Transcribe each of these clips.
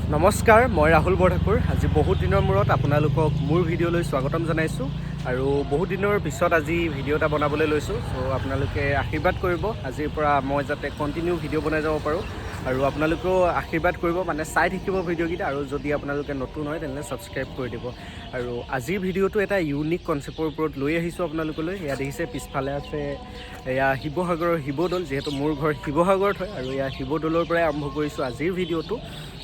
নমস্কাৰ, মই ৰাহুল বৰঠাকুৰ। আজি বহুত দিনৰ মূৰত আপোনালোকক মোৰ ভিডিঅ'লৈ স্বাগতম জনাইছোঁ আৰু বহুত দিনৰ পিছত আজি ভিডিঅ' এটা বনাবলৈ লৈছোঁ। চ' আপোনালোকে আশীৰ্বাদ কৰিব, আজিৰ পৰা মই যাতে কণ্টিনিউ ভিডিঅ' বনাই যাব পাৰোঁ আৰু আপোনালোকেও আশীৰ্বাদ কৰিব, মানে চাই থাকিব ভিডিঅ'কেইটা, আৰু যদি আপোনালোকে নতুন হয় তেনেহ'লে ছাবস্ক্ৰাইব কৰি দিব। আৰু আজিৰ ভিডিঅ'টো এটা ইউনিক কনচেপ্টৰ ওপৰত লৈ আহিছোঁ আপোনালোকলৈ। এয়া দেখিছে পিছফালে আছে এয়া শিৱসাগৰৰ শিৱদৌল, যিহেতু মোৰ ঘৰ শিৱসাগৰত হয়, আৰু এয়া শিৱদৌলৰ পৰাই আৰম্ভ কৰিছোঁ আজিৰ ভিডিঅ'টো।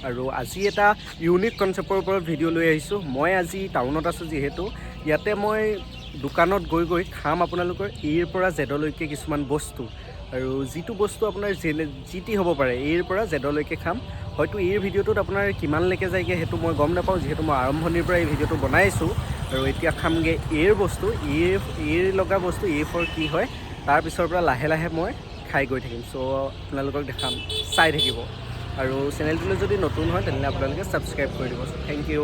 আৰু আজি এটা ইউনিক কনচেপ্টৰ ওপৰত ভিডিঅ' লৈ আহিছোঁ। মই আজি টাউনত আছোঁ, যিহেতু ইয়াতে মই দোকানত গৈ খাম আপোনালোকৰ এৰ পৰা জেডলৈকে কিছুমান বস্তু, আৰু যিটো বস্তু আপোনাৰ যি টি হ'ব পাৰে, এৰ পৰা জেডলৈকে খাম। হয়তো এই ভিডিঅ'টোত আপোনাৰ কিমানলৈকে যায়গৈ সেইটো মই গম নাপাওঁ, যিহেতু মই আৰম্ভণিৰ পৰা এই ভিডিঅ'টো বনাইছোঁ। আৰু এতিয়া খামগৈ এৰ বস্তু, এৰ লগা বস্তু, এ ফৰ কি হয়, তাৰপিছৰ পৰা লাহে লাহে মই খাই গৈ থাকিম। চ' আপোনালোকক দেখাম, চাই থাকিব। আৰু চেনেলটোলৈ যদি নতুন হয় তেনেহ'লে আপোনালোকে ছাবস্ক্ৰাইব কৰি দিব। Thank U.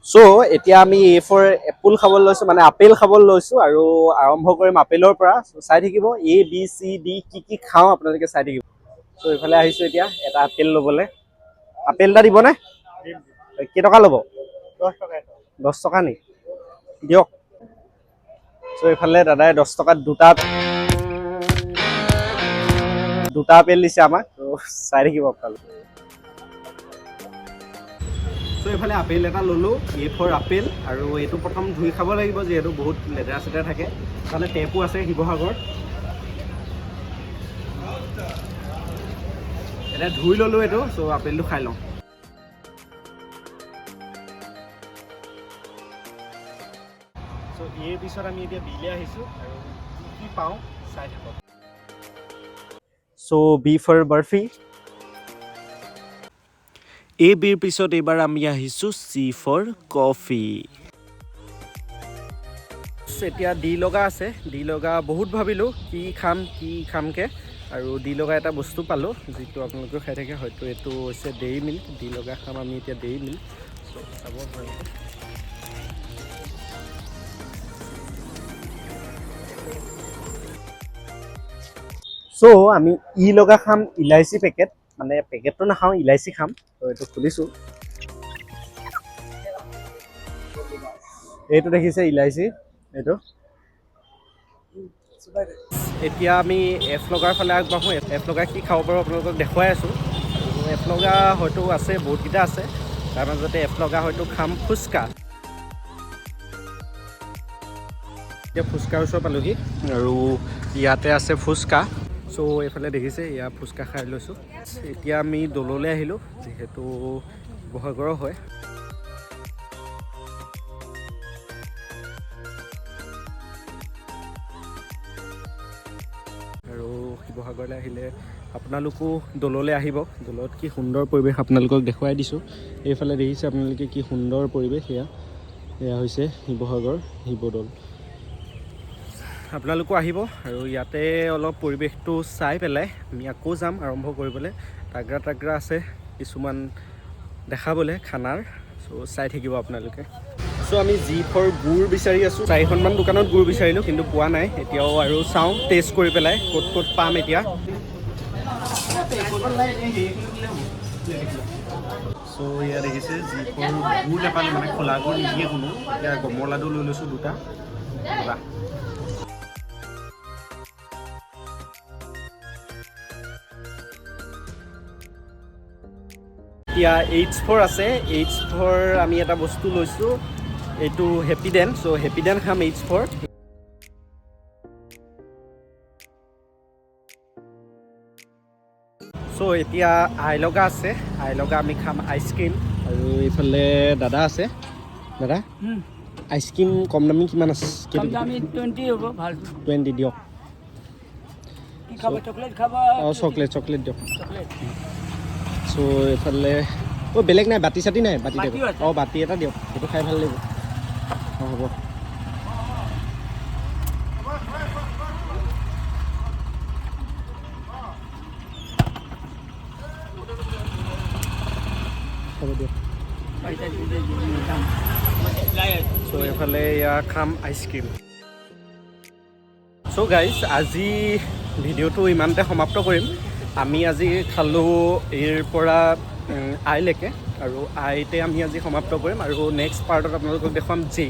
চ' এতিয়া আমি এ ফৰ এপল খাবলৈ লৈছোঁ, মানে আপেল খাবলৈ লৈছোঁ, আৰু আৰম্ভ কৰিম আপেলৰ পৰা। চাই থাকিব, এ বি চি ডি কি খাওঁ আপোনালোকে চাই থাকিব। চ' এইফালে আহিছোঁ এতিয়া এটা আপেল ল'বলৈ। আপেল এটা দিবনে? কেইটকা ল'ব? 10 টকা নি? দিয়ক। চ' এইফালে দাদাই 10 টকাত দুটা আপেল দিছে আমাক, ত' চাই থাকিব আপোনালোকে। চ' এইফালে আপেল এটা ল'লোঁ, এ ফৰ আপেল, আৰু এইটো প্ৰথম ধুই খাব লাগিব, যিহেতু বহুত লেতেৰা চেতেৰা থাকে। ইফালে টেপো আছে শিৱসাগৰ। এতিয়া ধুই ল'লোঁ এইটো, চ' আপেলটো খাই লওঁ। চ' ইয়াৰ পিছত আমি এতিয়া বিলে আহিছোঁ, আৰু কি পাওঁ চাই থাকক। চ' বি ফৰ বাৰ্ফি। এ বিৰ পিছত এইবাৰ আমি আহিছোঁ চি ফৰ কফি। এতিয়া ডি লগা আছে, ডি লগা বহুত ভাবিলোঁ কি খামকৈ, আৰু ডি লগা এটা বস্তু পালোঁ, যিটো আপোনালোকেও খাই থাকে হয়তো। এইটো হৈছে ডেইৰী মিল্ক, ডি লগা খাম আমি এতিয়া ডেইৰী মিল্ক। চ' চাব আপোনালোকে। চ' আমি ই লগা খাম ইলাইচি পেকেট, মানে পেকেটটো নাখাওঁ, ইলাইচি খাম। ত' এইটো খুলিছোঁ, এইটো দেখিছে ইলাইচি এইটো। এতিয়া আমি এফ লগাৰ ফালে আগবাঢ়োঁ। এফ লগাই কি খাব পাৰোঁ আপোনালোকক দেখুৱাই আছোঁ। আৰু এফ লগা হয়তো আছে, বহুতকেইটা আছে, তাৰ মাজতে এফ লগা হয়তো খাম ফুচকা। এতিয়া ফুচকাৰ ওচৰ পালোহি, আৰু ইয়াতে আছে ফুচকা। চ' এইফালে দেখিছে, ইয়াত ফুচকা খাই লৈছোঁ। এতিয়া আমি দৌললৈ আহিলোঁ, যিহেতু শিৱসাগৰৰ হয়। আৰু শিৱসাগৰলৈ আহিলে আপোনালোকো দৌললৈ আহিব। দৌলত কি সুন্দৰ পৰিৱেশ আপোনালোকক দেখুৱাই দিছোঁ। এইফালে দেখিছে আপোনালোকে কি সুন্দৰ পৰিৱেশ। এয়া হৈছে শিৱসাগৰ শিৱদৌল। আপোনালোকো আহিব, আৰু ইয়াতে অলপ পৰিৱেশটো চাই পেলাই আমি আকৌ যাম আৰম্ভ কৰিবলৈ। তাগৰা আছে কিছুমান দেখাবলৈ খানাৰ, চ' চাই থাকিব আপোনালোকে। চ' আমি জি ফৰ গুড় বিচাৰি আছোঁ। 4খনমান দোকানত গুড় বিচাৰিলোঁ, কিন্তু পোৱা নাই এতিয়াও, আৰু চাওঁ টেষ্ট কৰি পেলাই ক'ত পাম এতিয়া। চ' ইয়াত দেখিছে জি ফৰ গুড় নাপালোঁ, মানে খোলা গুড় নিদিয়ে কোনো। এতিয়া গমৰ লাডু লৈ লৈছোঁ দুটা। এতিয়া এইচ ফৰ আছে, এইচ ফৰ আমি এটা বস্তু লৈছোঁ, এইটো হেপিডেন। চ' হেপিডেন খাম এইচ ফৰ। চ' এতিয়া আই লগা আছে, আই লগা আমি খাম আইচক্ৰীম। আৰু এইফালে দাদা আছে। দাদা আইচক্ৰীম কম দামী কিমান আছে? 20 হ'ব। ভাল 20 দিয়ক। কি খাব? চকলেট খাব? অঁ চকলেট দিয়ক। চকলেট। চ' এইফালে বেলেগ নাই, বাতি চাতি নাই? বাতি দিয়ক। বাতিও আছে। বাতি এটা দিয়ক, সেইটো খাই ভাল লাগিব। হ'ব। হ'ব দিয়ক। চ' এইফালে এয়া খাম আইচক্ৰীম। চ' গাইজ, আজি ভিডিঅ'টো ইমানতে সমাপ্ত কৰিম। আমি আজি খালোঁ এৰ পৰা আইলৈকে আৰু আইতে আমি আজি সমাপ্ত কৰিম আৰু নেক্সট পাৰ্টত আপোনালোকক দেখুৱাম জে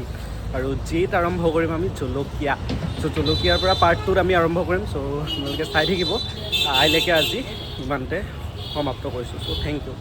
আৰু জিত আৰম্ভ কৰিম আমি জলকীয়া চ' জলকীয়াৰ পৰা পাৰ্ট 2ত আমি আৰম্ভ কৰিম চ' আপোনালোকে চাই থাকিব আইলৈকে আজি ইমানতে সমাপ্ত কৰিছোঁ চ' থেংক ইউ